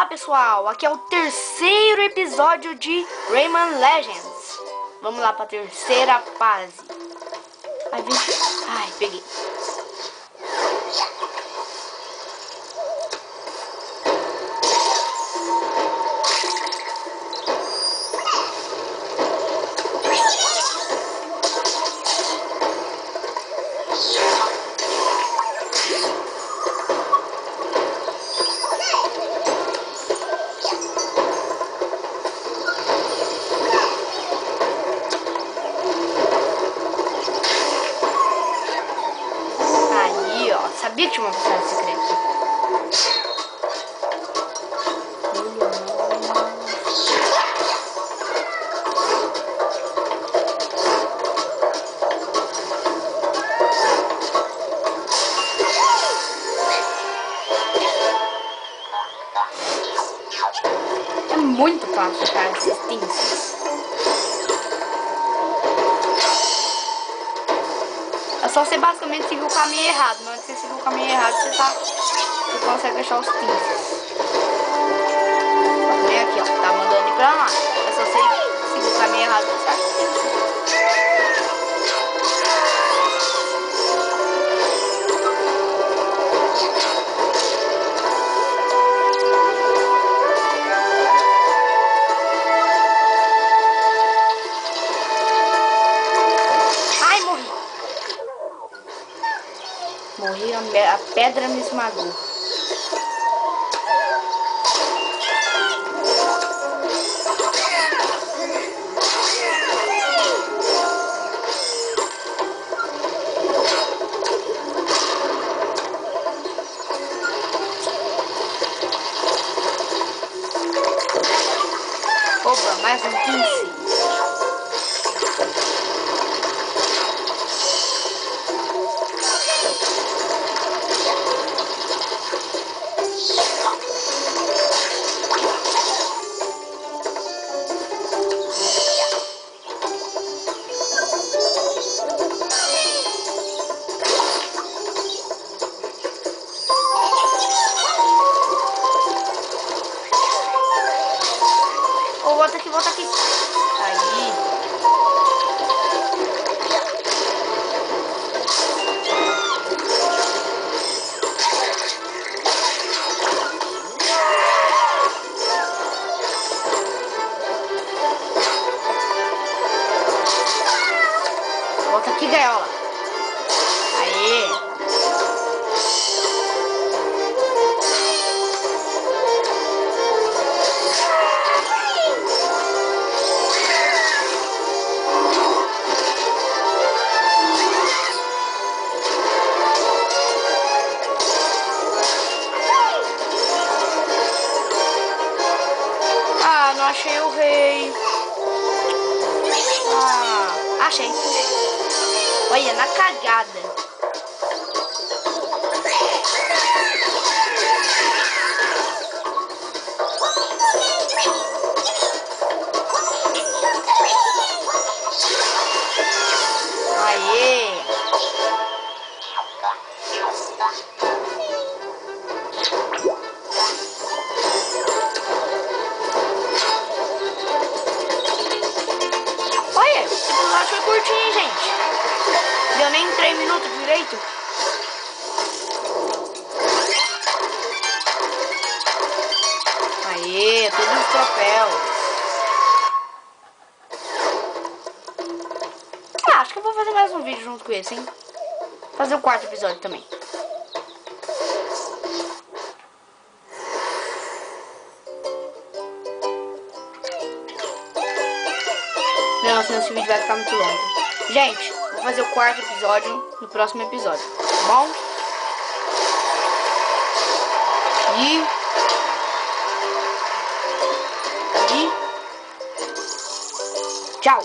Olá pessoal, aqui é o terceiro episódio de Rayman Legends. Vamos lá para a terceira fase. Ai, vem. Ai, peguei. Sabia que tinha uma passagem secreta. É muito fácil, cara, esses pinces. É só você basicamente seguir o caminho errado. Na hora que você seguir o caminho errado, você consegue achar os pinces. Vem aqui, ó. Tá mandando ir pra lá. É só você seguir o caminho errado, você acha os pinces. Morri, a pedra me esmagou. Opa, mais um pince. Volta aqui. Aí. Volta aqui, gaiola. Aí. Não achei o rei. Achei. Olha, na cagada. Aê. Foi curtinho, gente. Deu nem 3 minutos direito. Aê, todos os troféus. Acho que eu vou fazer mais um vídeo junto com esse, hein? Fazer o quarto episódio também. Não, senão esse vídeo vai ficar muito longo. Gente, vou fazer o quarto episódio no próximo episódio, tá bom? E tchau!